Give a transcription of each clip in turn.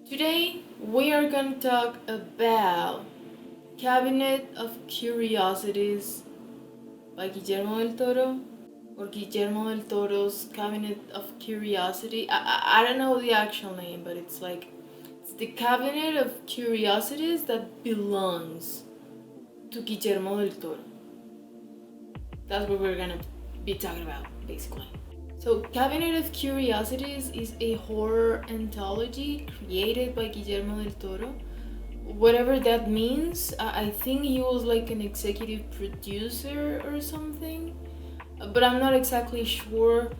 Today we are going to talk about Cabinet of Curiosities by Guillermo del Toro, or Guillermo del Toro's Cabinet of Curiosity. I don't know the actual name, but it's the Cabinet of Curiosities that belongs to Guillermo del Toro. That's what we're gonna be talking about, basically. So, Cabinet of Curiosities is a horror anthology created by Guillermo del Toro. Whatever that means, I think he was like an executive producer or something, but I'm not exactly sure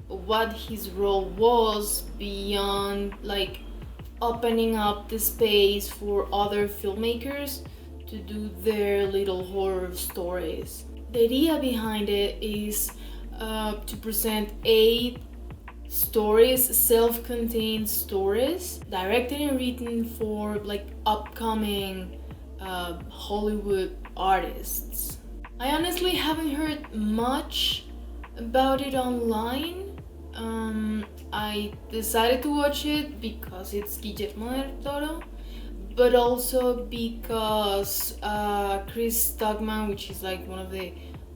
what his role was beyond like opening up the space for other filmmakers to do their little horror stories. The idea behind it is to present 8 stories, self-contained stories, directed and written for like upcoming Hollywood artists. I honestly haven't heard much about it online. I decided to watch it because it's Guillermo del Toro, but also because Chris Stockman, which is like one of the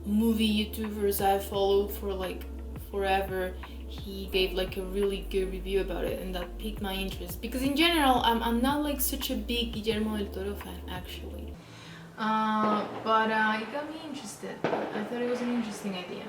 movie YouTubers I followed for like forever, he gave like a really good review about it, and that piqued my interest because in general I'm not like such a big Guillermo del Toro fan actually, but it got me interested. I thought it was an interesting idea.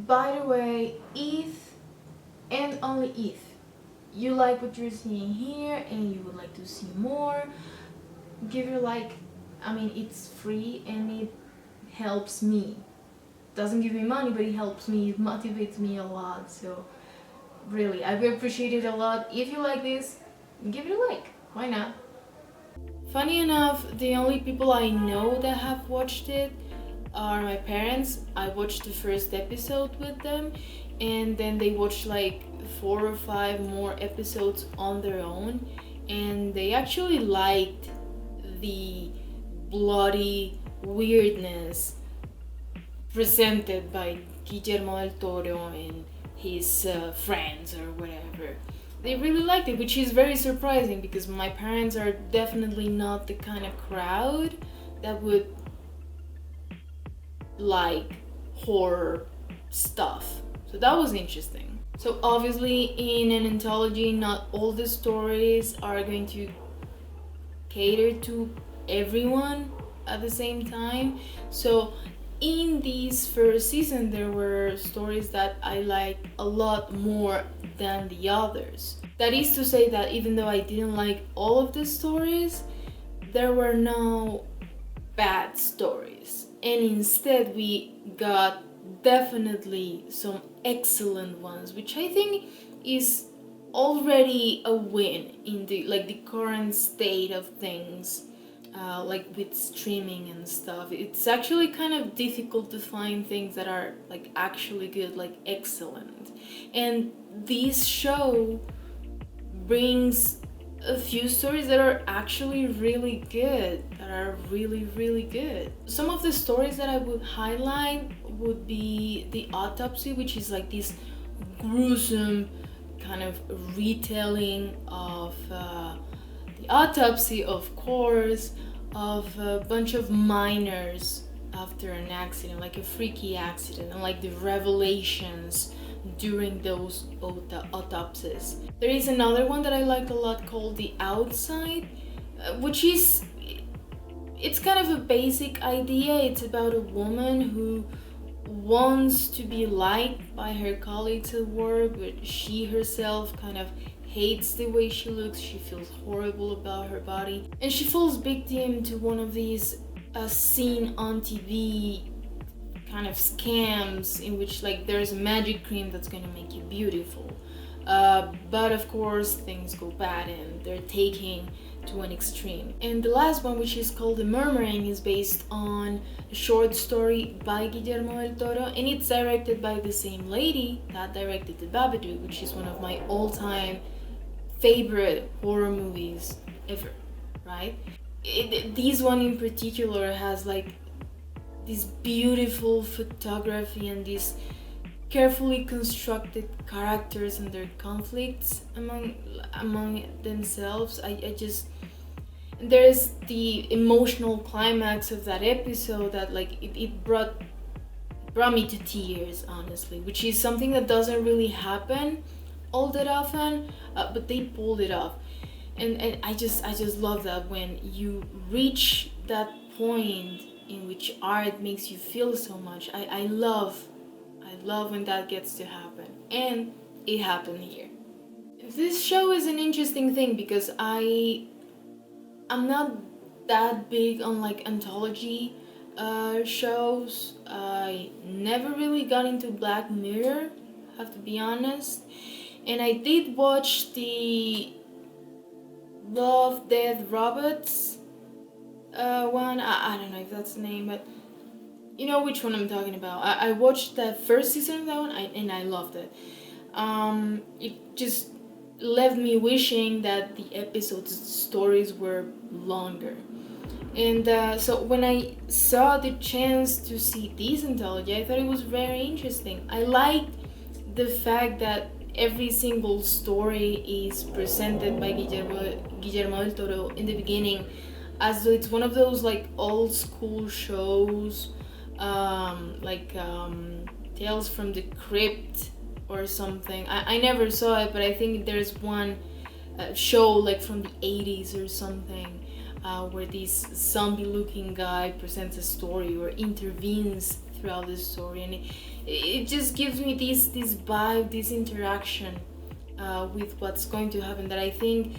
By the way, if and only if you like what you're seeing here and you would like to see more, give it a like. I mean, it's free and it helps me. Doesn't give me money, but it helps me, it motivates me a lot. So really, I would appreciate it a lot. If you like this, give it a like. Why not? Funny enough, the only people I know that have watched it are my parents. I watched the first episode with them, and then they watched like 4 or 5 more episodes on their own, and they actually liked the bloody weirdness presented by Guillermo del Toro and his friends or whatever. They really liked it, which is very surprising because my parents are definitely not the kind of crowd that would like horror stuff. So that was interesting. So obviously in an anthology, not all the stories are going to cater to everyone at the same time. So in this first season, there were stories that I liked a lot more than the others. That is to say that even though I didn't like all of the stories, there were no bad stories, and instead we got definitely some excellent ones, which I think is already a win in the current state of things. Like with streaming and stuff, it's actually kind of difficult to find things that are like actually good, like excellent. And this show brings a few stories that are actually really good, that are really good. Some of the stories that I would highlight would be the autopsy, which is like this gruesome kind of retelling of the autopsy, of course, of a bunch of miners after an accident, like a freaky accident, and like the revelations during those autopsies. There is another one that I like a lot called The Outside, which is, it's kind of a basic idea. It's about a woman who wants to be liked by her colleagues at work, but she herself kind of hates the way she looks. She feels horrible about her body, and she falls victim to one of these seen on TV kind of scams in which like there's a magic cream that's gonna make you beautiful, but of course things go bad and they're taking to an extreme. And the last one, which is called The Murmuring, is based on a short story by Guillermo del Toro, and it's directed by the same lady that directed The Babadook, which is one of my all-time favorite horror movies ever, right? This one in particular has like this beautiful photography and these carefully constructed characters and their conflicts among themselves. I just, there's the emotional climax of that episode that like it brought me to tears, honestly, which is something that doesn't really happen all that often, but they pulled it off. And I just love that when you reach that point in which art makes you feel so much. I love when that gets to happen, and it happened here. This show is an interesting thing because I'm not that big on like anthology shows. I never really got into Black Mirror, have to be honest, and I did watch the Love, Death, Robots one. I don't know if that's the name, but you know which one I'm talking about. I watched the first season of that one, and I loved it. It just left me wishing that the episodes' stories were longer. And so when I saw the chance to see this anthology, I thought it was very interesting. I liked the fact that every single story is presented by Guillermo del Toro in the beginning as though it's one of those like old school shows, Tales from the Crypt or something. I never saw it, but I think there's one show like from the 80s or something where this zombie looking guy presents a story or intervenes throughout the story, and it just gives me this vibe, this interaction with what's going to happen, that I think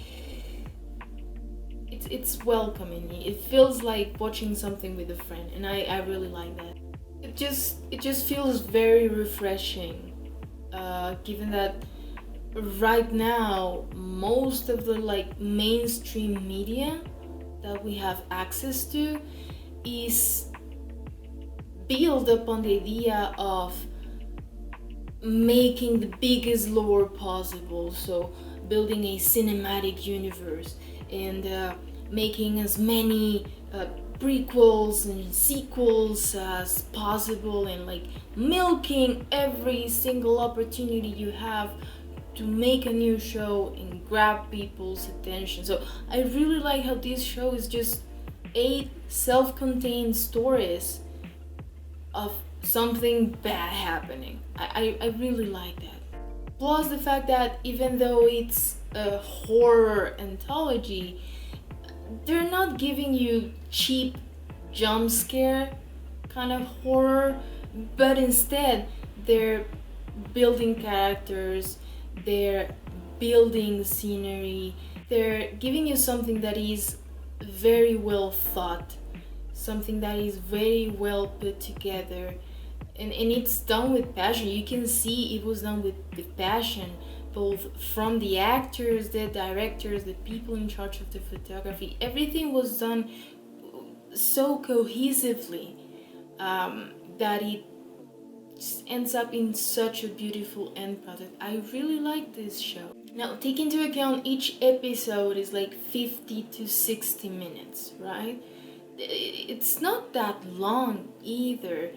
it's welcoming. It feels like watching something with a friend, and I really like that. It just feels very refreshing, given that right now most of the like mainstream media that we have access to is built upon the idea of making the biggest lore possible, so building a cinematic universe and making as many prequels and sequels as possible, and like milking every single opportunity you have to make a new show and grab people's attention. So I really like how this show is just 8 self-contained stories of something bad happening. I really like that. Plus the fact that even though it's a horror anthology, they're not giving you cheap jump scare kind of horror, but instead they're building characters, they're building scenery, they're giving you something that is very well thought, something that is very well put together, and it's done with passion. You can see it was done with passion, both from the actors, the directors, the people in charge of the photography. Everything was done so cohesively that it just ends up in such a beautiful end product. I really like this show. Now, take into account each episode is like 50 to 60 minutes, right? It's not that long either,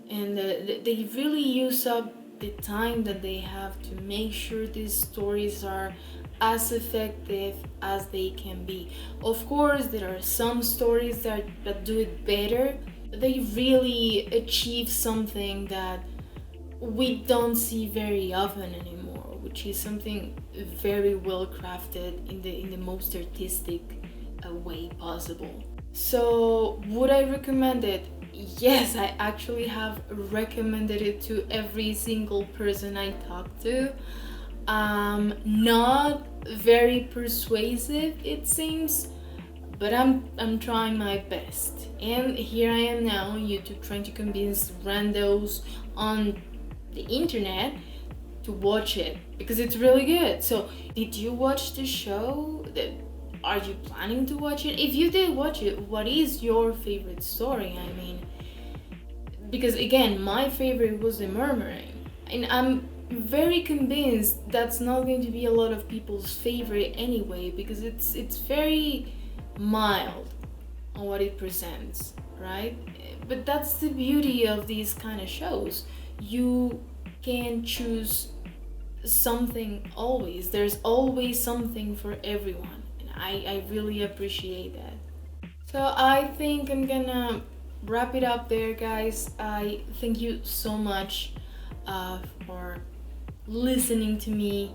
and they really use up the time that they have to make sure these stories are as effective as they can be. Of course, there are some stories that do it better. They really achieve something that we don't see very often anymore, which is something very well crafted in the most artistic way possible. So would I recommend it? Yes, I actually have recommended it to every single person I talked to. Not very persuasive, it seems, but I'm trying my best. And here I am now on YouTube trying to convince randos on the internet to watch it because it's really good. So, did you watch the show? are you planning to watch it? If you did watch it, what is your favorite story? I mean, because again, my favorite was The Murmuring, and I'm very convinced that's not going to be a lot of people's favorite anyway, because it's very mild on what it presents, right? But that's the beauty of these kind of shows. You can choose something always. There's always something for everyone, and I really appreciate that. So I think I'm gonna wrap it up there, guys. I thank you so much for listening to me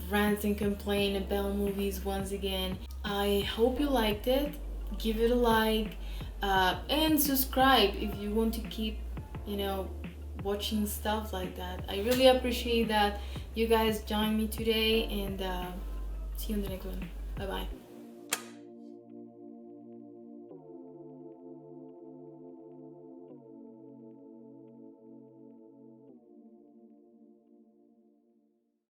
rant and complain about movies once again. I hope you liked it. Give it a like and subscribe if you want to keep, you know, watching stuff like that. I really appreciate that you guys joined me today, and see you in the next one. Bye bye.